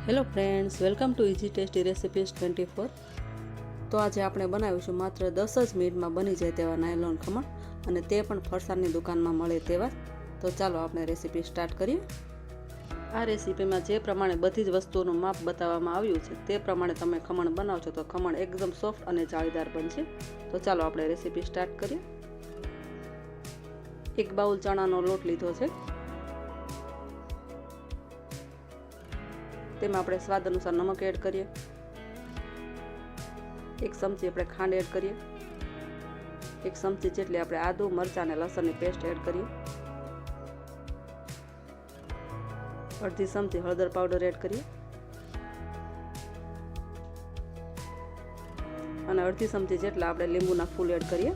Hello friends, welcome to easy tasty recipes 24। તો આજે આપણે બનાવીશું માત્ર 10 જ મિનિટમાં બની જાય તેવા નાયલોન ખમણ, અને તે પણ ફરસાણની દુકાનમાં મળે તેવા। તો ચાલો આપણે રેસિપી સ્ટાર્ટ કરીએ। આ રેસિપીમાં જે પ્રમાણે બધી જ વસ્તુઓનું માપ બતાવવામાં આવ્યું છે તે પ્રમાણે તમે ખમણ બનાવશો તો ખમણ એકદમ સોફ્ટ અને જાળીદાર બનશે। તો ચાલો આપણે રેસિપી સ્ટાર્ટ કરીએ। એક બાઉલ ચણાનો લોટ લીધો છે, તેમાં આપણે સ્વાદ અનુસાર નમક એડ કરીએ, 1 ચમચી આપણે ખાંડ એડ કરીએ, 1 ચમચી જેટલી આપણે આદુ મરચાં અને લસણની પેસ્ટ એડ કરીએ, અડધી ચમચી હળદર પાવડર એડ કરીએ અને અડધી ચમચી જેટલા આપણે લીંબુના ફૂલ એડ કરીએ।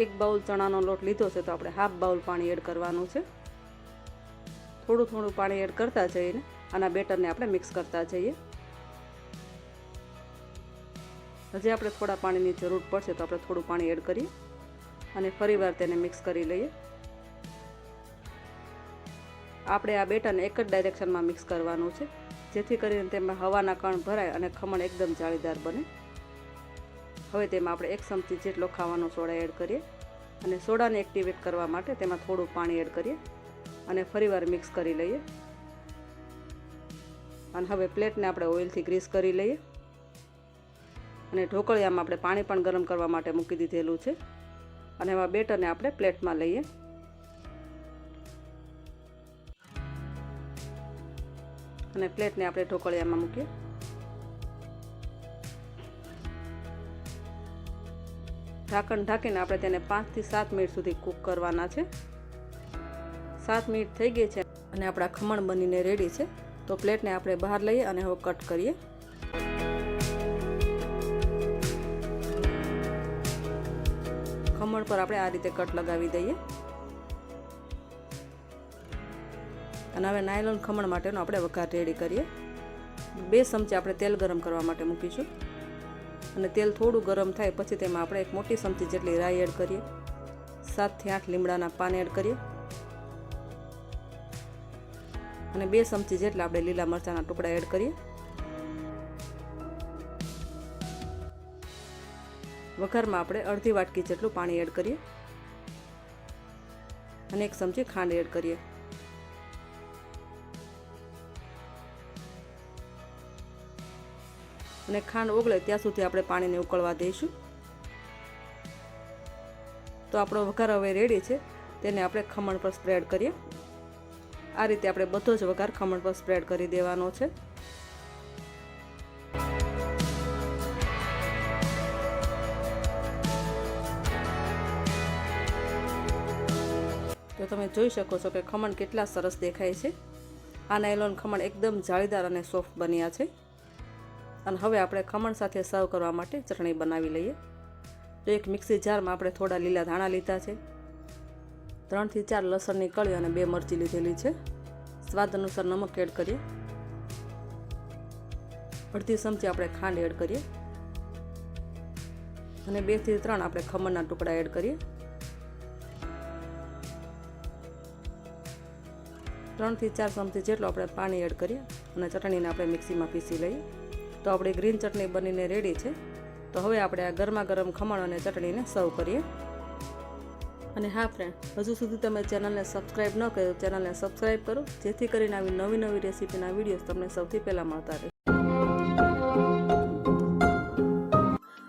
1 બાઉલ ચણાનો લોટ લીધો છે તો આપણે હાફ બાઉલ પાણી એડ કરવાનું છે। થોડું થોડું પાણી એડ કરતા જઈને આના બેટરને આપણે મિક્સ કરતા જઈએ। હજી આપણે થોડા પાણીની જરૂર પડશે તો આપણે થોડું પાણી એડ કરીએ અને ફરીવાર તેને મિક્સ કરી લઈએ। આપણે આ બેટરને એક જ ડાયરેક્શનમાં મિક્સ કરવાનું છે, જેથી કરીને તેમાં હવાના કણ ભરાય અને ખમણ એકદમ જાળીદાર બને। હવે તેમાં આપણે 1 ચમચી જેટલો ખાવાનો સોડા એડ કરીએ અને સોડાને એક્ટિવેટ કરવા માટે તેમાં થોડું પાણી એડ કરીએ અને ફરીવાર મિક્સ કરી લઈએ। અને હવે પ્લેટને આપણે ઓઇલથી ગ્રીસ કરી લઈએ અને ઢોકળિયામાં આપણે પાણી પણ ગરમ કરવા માટે મૂકી દીધેલું છે અને એમાં બેટરને આપણે પ્લેટમાં લઈએ અને પ્લેટને આપણે ઢોકળિયામાં મૂકીએ। ઢાંકણ ઢાંકીને આપણે તેને 5 થી 7 મિનિટ સુધી કૂક કરવાના છે। 7 મિનિટ થઈ ગઈ છે અને આપણા ખમણ બનીને રેડી છે। તો પ્લેટને આપણે બહાર લઈએ અને હવે કટ કરીએ। ખમણ પર આપણે આ રીતે કટ લગાવી દઈએ અને હવે નાયલોન ખમણ માટેનો આપણે વઘાર રેડી કરીએ। 2 ચમચી આપણે તેલ ગરમ કરવા માટે મૂકીશું અને તેલ થોડું ગરમ થાય પછી તેમાં આપણે 1 મોટી ચમચી જેટલી રાઈ એડ કરીએ, 7 થી 8 લીમડાના પાન એડ કરીએ અને 2 ચમચી જેટલા આપણે લીલા મરચાંના ટુકડા એડ કરીએ। વઘારમાં આપણે અડધી વાટકી જેટલું પાણી એડ કરીએ અને 1 ચમચી ખાંડ એડ કરીએ અને ખાંડ ઓગળે ત્યાં સુધી આપણે પાણીને ઉકળવા દઈશું। તો આપણો વઘાર હવે રેડી છે, તેને આપણે ખમણ પર સ્પ્રેડ કરીએ। આ રીતે આપણે બધો જ વઘાર ખમણ પર સ્પ્રેડ કરી દેવાનો છે। તો તમે જોઈ શકો છો કે ખમણ કેટલા સરસ દેખાય છે। આ નાયલોન ખમણ એકદમ જાળીદાર અને સોફ્ટ બન્યા છે। અને હવે આપણે ખમણ સાથે સર્વ કરવા માટે ચટણી બનાવી લઈએ। તો એક મિક્સી જારમાં આપણે થોડા લીલા ધાણા લીધા છે, 3 થી 4 લસણની કળી અને 2 મરચી લીધેલી છે। સ્વાદ અનુસાર નમક એડ કરીએ, અડધી ચમચી આપણે ખાંડ એડ કરીએ અને 2 થી 3 આપણે ખમણના ટુકડા એડ કરીએ। 3 થી 4 ચમચી જેટલું આપણે પાણી એડ કરીએ અને ચટણીને આપણે મિક્સીમાં પીસી લઈએ। તો આપણી ગ્રીન ચટણી બનીને રેડી છે। તો હવે આપણે આ ગરમા ગરમ ખમણ અને ચટણીને સર્વ કરીએ। અને હા ફ્રેન્ડ, હજુ સુધી તમે ચેનલને સબસ્ક્રાઈબ ન કર્યું, ચેનલને સબસ્ક્રાઈબ કરો, જેથી કરીને આવી નવી રેસીપીના વિડીયોઝ તમને સૌથી પહેલાં મળતા રહે।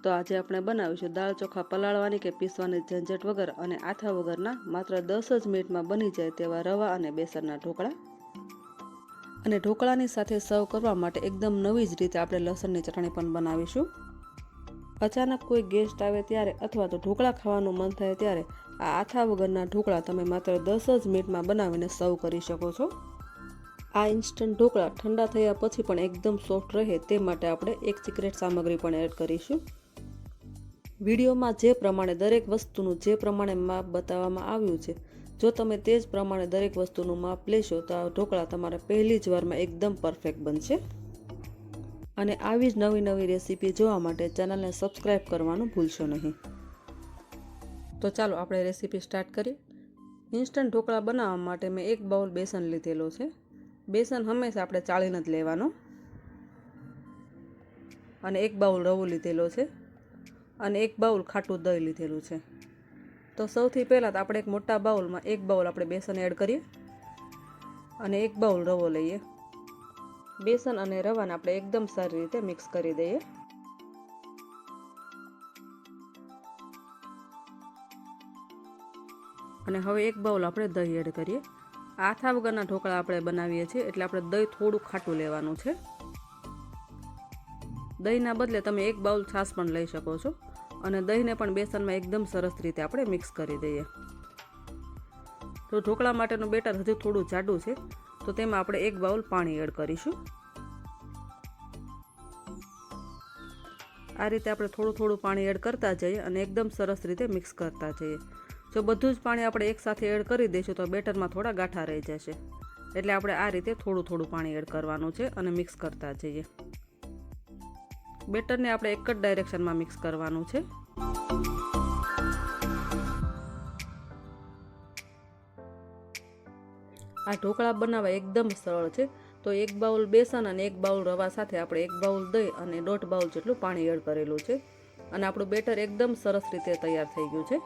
તો આજે આપણે બનાવીશું દાળ ચોખા પલાળવાની કે પીસવાની ઝંઝટ વગર અને આથા વગરના માત્ર 10 જ મિનિટમાં બની જાય તેવા રવા અને બેસનના ઢોકળા। અને ઢોકળાની સાથે સર્વ કરવા માટે એકદમ નવી જ રીતે આપણે લસણની ચટણી પણ બનાવીશું। અચાનક કોઈ ગેસ્ટ આવે ત્યારે અથવા તો ઢોકળા ખાવાનું મન થાય ત્યારે આ આથા વગરના ઢોકળા તમે માત્ર 10 જ મિનિટમાં બનાવીને સર્વ કરી શકો છો। આ ઇન્સ્ટન્ટ ઢોકળા ઠંડા થયા પછી પણ એકદમ સોફ્ટ રહે તે માટે આપણે એક સિક્રેટ સામગ્રી પણ એડ કરીશું। વિડીયોમાં જે પ્રમાણે દરેક વસ્તુનું જે પ્રમાણે માપ બતાવવામાં આવ્યું છે, જો તમે તે જ પ્રમાણે દરેક વસ્તુનું માપ લેશો તો આ ઢોકળા તમારા પહેલી જ વારમાં એકદમ પરફેક્ટ બનશે। અને આવી જ નવી રેસીપી જોવા માટે ચેનલને સબસ્ક્રાઈબ કરવાનું ભૂલશો નહીં। તો ચાલો આપણે રેસીપી સ્ટાર્ટ કરીએ। ઇન્સ્ટન્ટ ઢોકળા બનાવવા માટે મેં 1 બાઉલ બેસન લીધેલો છે, બેસન હંમેશા આપણે ચાળીને જ લેવાનું. અને 1 બાઉલ રવો લીધેલો છે અને 1 બાઉલ ખાટું દહીં લીધેલું છે. તો સૌથી પહેલાં તો આપણે એક મોટા બાઉલમાં 1 બાઉલ આપણે બેસન એડ કરીએ અને 1 બાઉલ રવો લઈએ. બેસન અને રવાને આપણે એકદમ સારી રીતે મિક્સ કરી દઈએ. અને હવે 1 બાઉલ આપણે દહીં એડ કરીએ. આથા વગરના ઢોકળા આપણે બનાવીએ છીએ એટલે આપણે દહીં થોડું ખાટું લેવાનું છે. દહીંના બદલે તમે 1 બાઉલ છાશ પણ લઈ શકો છો અને દહીંને પણ બેસનમાં એકદમ સરસ રીતે આપણે મિક્સ કરી દઈએ. તો ઢોકળા માટેનું બેટર હજુ થોડું જાડું છે તો તેમાં આપણે 1 બાઉલ પાણી એડ કરીશું. આ રીતે આપણે થોડું પાણી એડ કરતા જઈએ અને એકદમ સરસ રીતે મિક્સ કરતા જઈએ. જો બધું જ પાણી આપણે એકસાથે એડ કરી દઈશું તો બેટરમાં થોડા ગાંઠા રહી જશે. એટલે આપણે આ રીતે થોડું પાણી એડ કરવાનું છે અને મિક્સ કરતા જઈએ. બેટરને આપણે એક જ ડાયરેક્શનમાં મિક્સ કરવાનું છે. આ ઢોકળા બનાવવા એકદમ સરળ છે. તો 1 બાઉલ બેસન અને 1 બાઉલ રવા સાથે આપણે 1 બાઉલ દહીં અને 1.5 બાઉલ જેટલું પાણી એડ કરેલું છે અને આપણું બેટર એકદમ સરસ રીતે તૈયાર થઈ ગયું છે.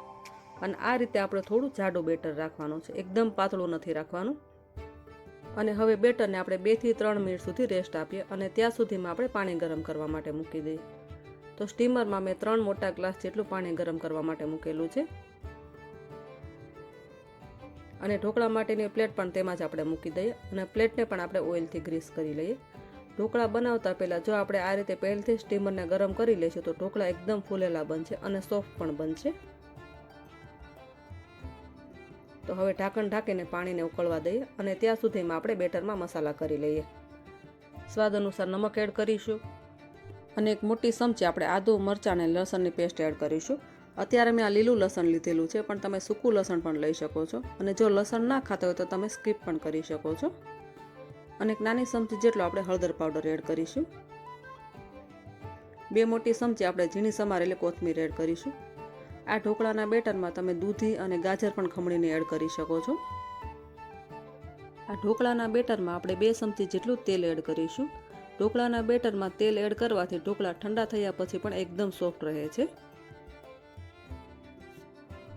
અને આ રીતે આપણે થોડું જાડું બેટર રાખવાનું છે, એકદમ પાતળું નથી રાખવાનું. અને હવે બેટરને આપણે 2 થી 3 મિનિટ સુધી રેસ્ટ આપીએ અને ત્યાં સુધીમાં આપણે પાણી ગરમ કરવા માટે મૂકી દઈએ. તો સ્ટીમરમાં મેં 3 મોટા ગ્લાસ જેટલું પાણી ગરમ કરવા માટે મૂકેલું છે અને ઢોકળા માટેની પ્લેટ પણ તેમાં જ આપણે મૂકી દઈએ અને પ્લેટને પણ આપણે ઓઇલથી ગ્રીસ કરી લઈએ. ઢોકળા બનાવતા પહેલાં જો આપણે આ રીતે પહેલથી સ્ટીમરને ગરમ કરી લઈશું તો ઢોકળા એકદમ ફૂલેલા બનશે અને સોફ્ટ પણ બનશે. તો હવે ઢાંકણ ઢાંકીને પાણીને ઉકળવા દઈએ અને ત્યાં સુધીમાં આપણે બેટરમાં મસાલા કરી લઈએ. સ્વાદ અનુસાર નમક એડ કરીશું અને એક મોટી ચમચી આપણે આદુ, મરચાં અને લસણની પેસ્ટ એડ કરીશું. અત્યારે મેં આ લીલું લસણ લીધેલું છે પણ તમે સૂકું લસણ પણ લઈ શકો છો અને જો લસણ ના ખાતા હોય તો તમે સ્કીપ પણ કરી શકો છો. અને એક નાની ચમચી જેટલો આપણે હળદર પાવડર એડ કરીશું. 2 મોટી ચમચી આપણે ઝીણી સમારેલી કોથમીર એડ કરીશું. આ ઢોકળાના બેટરમાં તમે દૂધી અને ગાજર પણ ખમણીને એડ કરી શકો છો. આ ઢોકળાના બેટરમાં આપણે 2 ચમચી જેટલું તેલ એડ કરીશું. ઢોકળાના બેટરમાં તેલ એડ કરવાથી ઢોકળા ઠંડા થયા પછી પણ એકદમ સોફ્ટ રહે છે.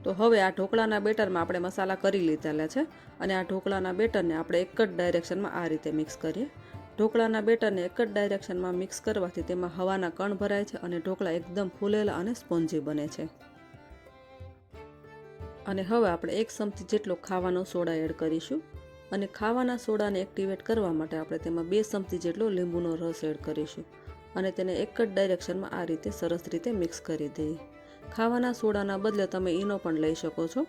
તો હવે આ ઢોકળાના બેટરમાં આપણે મસાલા કરી લીધેલા છે અને આ ઢોકળાના બેટરને આપણે એક જ ડાયરેક્શનમાં આ રીતે મિક્સ કરીએ. ઢોકળાના બેટરને એક જ ડાયરેક્શનમાં મિક્સ કરવાથી તેમાં હવાના કણ ભરાય છે અને ઢોકળા એકદમ ફૂલેલા અને સ્પોન્જી બને છે. અને હવે આપણે 1 ચમચી જેટલો ખાવાનો સોડા એડ કરીશું અને ખાવાના સોડાને એક્ટિવેટ કરવા માટે આપણે તેમાં 2 ચમચી જેટલો લીંબુનો રસ એડ કરીશું અને તેને એક જ ડાયરેક્શનમાં આ રીતે સરસ રીતે મિક્સ કરી દઈએ. ખાવાના સોડાના બદલે તમે ઈનો પણ લઈ શકો છો.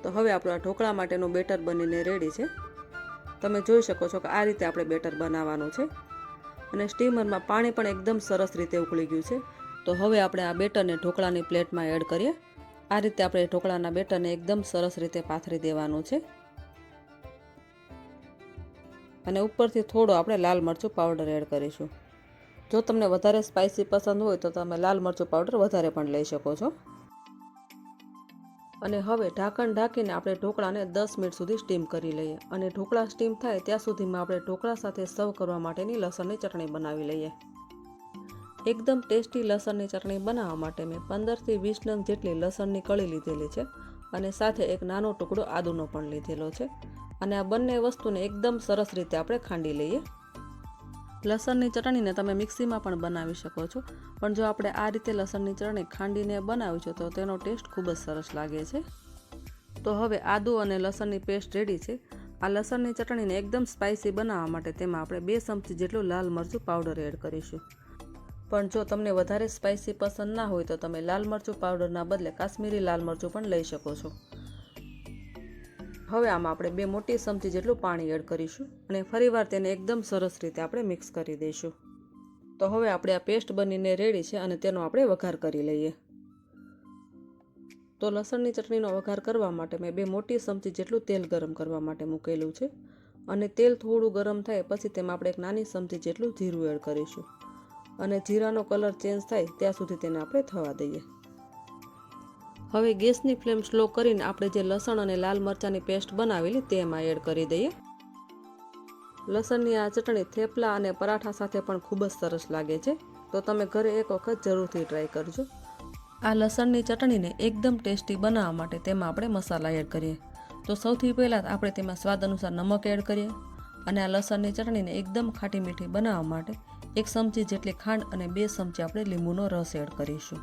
તો હવે આપણું આ ઢોકળા માટેનું બેટર બનીને રેડી છે. તમે જોઈ શકો છો કે આ રીતે આપણે બેટર બનાવવાનું છે અને સ્ટીમરમાં પાણી પણ એકદમ સરસ રીતે ઉકળી ગયું છે. તો હવે આપણે આ બેટરને ઢોકળાની પ્લેટમાં એડ કરીએ. આ રીતે આપણે ઢોકળાના બેટરને એકદમ સરસ રીતે પાથરી દેવાનું છે અને ઉપરથી થોડો આપણે લાલ મરચું પાવડર એડ કરીશું. જો તમને વધારે સ્પાઇસી પસંદ હોય તો તમે લાલ મરચું પાવડર વધારે પણ લઈ શકો છો. અને હવે ઢાંકણ ઢાંકીને આપણે ઢોકળાને 10 મિનિટ સુધી સ્ટીમ કરી લઈએ અને ઢોકળા સ્ટીમ થાય ત્યાં સુધીમાં આપણે ઢોકળા સાથે સર્વ કરવા માટેની લસણની ચટણી બનાવી લઈએ. એકદમ ટેસ્ટી લસણની ચટણી બનાવવા માટે મેં 15 થી 20 નંગ જેટલી લસણની કળી લીધેલી છે અને સાથે એક નાનો ટુકડો આદુનો પણ લીધેલો છે અને આ બંને વસ્તુને એકદમ સરસ રીતે આપણે ખાંડી લઈએ. લસણની ચટણીને તમે મિક્સીમાં પણ બનાવી શકો છો પણ જો આપણે આ રીતે લસણની ચટણી ખાંડીને બનાવીશું તો તેનો ટેસ્ટ ખૂબ જ સરસ લાગે છે. તો હવે આદુ અને લસણની પેસ્ટ રેડી છે. આ લસણની ચટણીને એકદમ સ્પાઇસી બનાવવા માટે તેમાં આપણે 2 ચમચી જેટલું લાલ મરચું પાવડર એડ કરીશું. પણ જો તમને વધારે સ્પાઇસી પસંદ ના હોય તો તમે લાલ મરચું પાવડરના બદલે કાશ્મીરી લાલ મરચું પણ લઈ શકો છો. હવે આમાં આપણે 2 મોટી ચમચી જેટલું પાણી એડ કરીશું અને ફરીવાર તેને એકદમ સરસ રીતે આપણે મિક્સ કરી દઈશું. તો હવે આપણે આ પેસ્ટ બનીને રેડી છે અને તેનો આપણે વઘાર કરી લઈએ. તો લસણની ચટણીનો વઘાર કરવા માટે મેં 2 મોટી ચમચી જેટલું તેલ ગરમ કરવા માટે મૂકેલું છે અને તેલ થોડું ગરમ થાય પછી તેમાં આપણે એક નાની ચમચી જેટલું જીરું એડ કરીશું અને જીરાનો કલર ચેન્જ થાય ત્યાં સુધી તેને આપણે થવા દઈએ. હવે ગેસની ફ્લેમ સ્લો કરીને આપણે જે લસણ અને લાલ મરચાંની પેસ્ટ બનાવેલી તે એમાં એડ કરી દઈએ. લસણની આ ચટણી થેપલા અને પરાઠા સાથે પણ ખૂબ જ સરસ લાગે છે, તો તમે ઘરે એક વખત જરૂરથી ટ્રાય કરજો. આ લસણની ચટણીને એકદમ ટેસ્ટી બનાવવા માટે તેમાં આપણે મસાલા એડ કરીએ. તો સૌથી પહેલાં આપણે તેમાં સ્વાદ અનુસાર નમક એડ કરીએ અને આ લસણની ચટણીને એકદમ ખાટી મીઠી બનાવવા માટે 1 ચમચી જેટલી ખાંડ અને 2 ચમચી આપણે લીંબુનો રસ એડ કરીશું.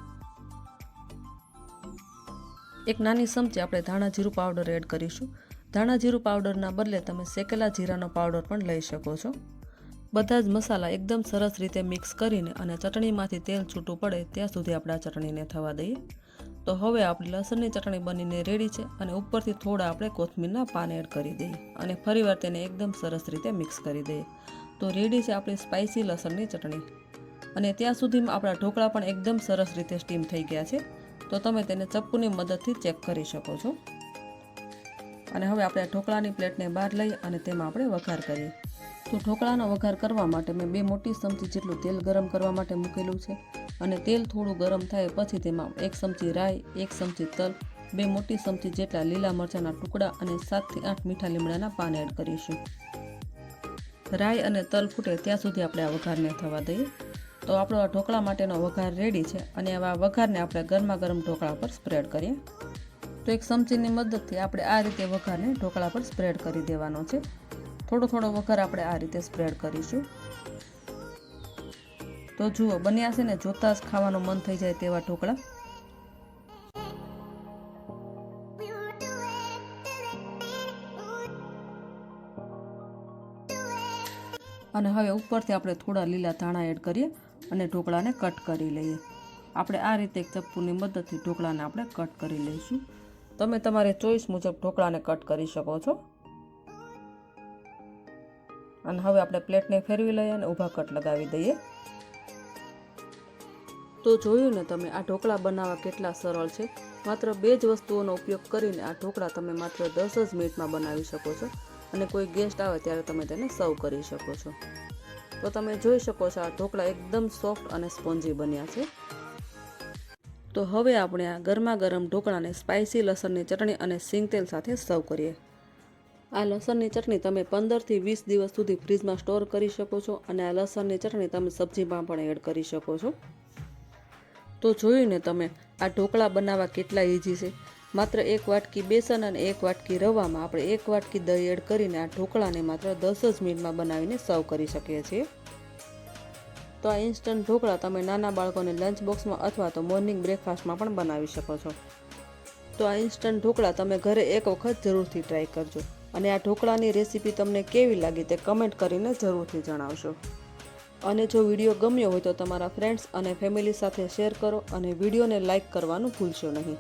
1 નાની ચમચી આપણે ધાણા જીરું પાવડર એડ કરીશું. ધાણા જીરું પાવડરના બદલે તમે શેકેલા જીરાનો પાવડર પણ લઈ શકો છો. બધા જ મસાલા એકદમ સરસ રીતે મિક્સ કરીને અને ચટણીમાંથી તેલ છૂટું પડે ત્યાં સુધી આપણે આ ચટણીને થવા દઈએ. તો હવે આપણી લસણની ચટણી બનીને રેડી છે અને ઉપરથી થોડા આપણે કોથમીરના પાન એડ કરી દઈએ અને ફરીવાર તેને એકદમ સરસ રીતે મિક્સ કરી દઈએ. તો રેડી છે આપણી સ્પાઇસી લસણની ચટણી. અને ત્યાં સુધીમાં આપણા ઢોકળા પણ એકદમ સરસ રીતે સ્ટીમ થઈ ગયા છે, તો તમે તેને ચપ્પુની મદદથી ચેક કરી શકો છો. અને હવે આપણે ઢોકળાની પ્લેટને બહાર લઈ અને તેમાં આપણે વઘાર કરીએ. તો ઢોકળાનો વઘાર કરવા માટે મેં 2 મોટી ચમચી જેટલું તેલ ગરમ કરવા માટે મૂકેલું છે અને તેલ થોડું ગરમ થાય પછી તેમાં 1 ચમચી રાઈ, 1 ચમચી તલ, 2 મોટી ચમચી જેટલા લીલા મરચાંના ટુકડા અને 7 થી 8 મીઠા લીમડાના પાન એડ કરીશું. રાઈ અને તલ ફૂટે ત્યાં સુધી આપણે આ વઘારને થવા દઈએ. તો આપણો આ ઢોકળા માટેનો વઘાર રેડી છે અને આ વઘારને આપણે ગરમા ગરમ ઢોકળા પર સ્પ્રેડ કરીએ. તો 1 ચમચીની મદદથી આપણે આ રીતે વઘારને ઢોકળા પર સ્પ્રેડ કરી દેવાનો છે. થોડો થોડો વઘાર આપણે આ રીતે સ્પ્રેડ કરીશું. તો જુઓ, બન્યા છે ને, જોતાં જ ખાવાનું મન થઈ જાય તેવા ઢોકળા. અને હવે ઉપરથી આપણે થોડા લીલા ધાણા એડ કરીએ અને ઢોકળાને કટ કરી લઈએ. આપણે આ રીતે એક ચપ્પુની મદદથી ઢોકળાને આપણે કટ કરી લઈશું. તમે તમારી ચોઈસ મુજબ ઢોકળાને કટ કરી શકો છો. અને હવે આપણે પ્લેટને ફેરવી લઈએ અને ઊભા કટ લગાવી દઈએ. તો જોયું ને તમે, આ ઢોકળા બનાવવા કેટલા સરળ છે. માત્ર 2 જ વસ્તુઓનો ઉપયોગ કરીને આ ઢોકળા તમે માત્ર 10 જ મિનિટમાં બનાવી શકો છો અને કોઈ ગેસ્ટ આવે ત્યારે તમે તેને સર્વ કરી શકો છો. તો તમે જોઈ શકો છો આ ઢોકળા એકદમ સોફ્ટ અને સ્પોન્જી બન્યા છે. તો હવે આપણે આ ગરમા ગરમ ઢોકળાને સ્પાઇસી લસણની ચટણી અને સિંગ તેલ સાથે સર્વ કરીએ. આ લસણની ચટણી તમે 15 થી 20 દિવસ સુધી ફ્રીજમાં સ્ટોર કરી શકો છો અને આ લસણની ચટણી તમે સબ્જીમાં પણ એડ કરી શકો છો. તો જોયું ને તમે, આ ઢોકળા બનાવવા કેટલા ઇઝી છે. માત્ર 1 વાટકી બેસન અને 1 વાટકી રવામાં આપણે 1 વાટકી દહીં એડ કરીને આ ઢોકળાને માત્ર 10 જ મિનિટમાં બનાવીને સર્વ કરી શકીએ છીએ. તો આ ઇન્સ્ટન્ટ ઢોકળા તમે નાના બાળકોને લંચ બોક્સમાં અથવા તો મોર્નિંગ બ્રેકફાસ્ટમાં પણ બનાવી શકો છો. તો આ ઇન્સ્ટન્ટ ઢોકળા તમે ઘરે એક વખત જરૂરથી ટ્રાય કરજો અને આ ઢોકળાની રેસીપી તમને કેવી લાગી તે કમેન્ટ કરીને જરૂરથી જણાવશો. અને જો વિડીયો ગમ્યો હોય તો તમારા ફ્રેન્ડ્સ અને ફેમિલી સાથે શેર કરો અને વિડીયોને લાઇક કરવાનું ભૂલશો નહીં.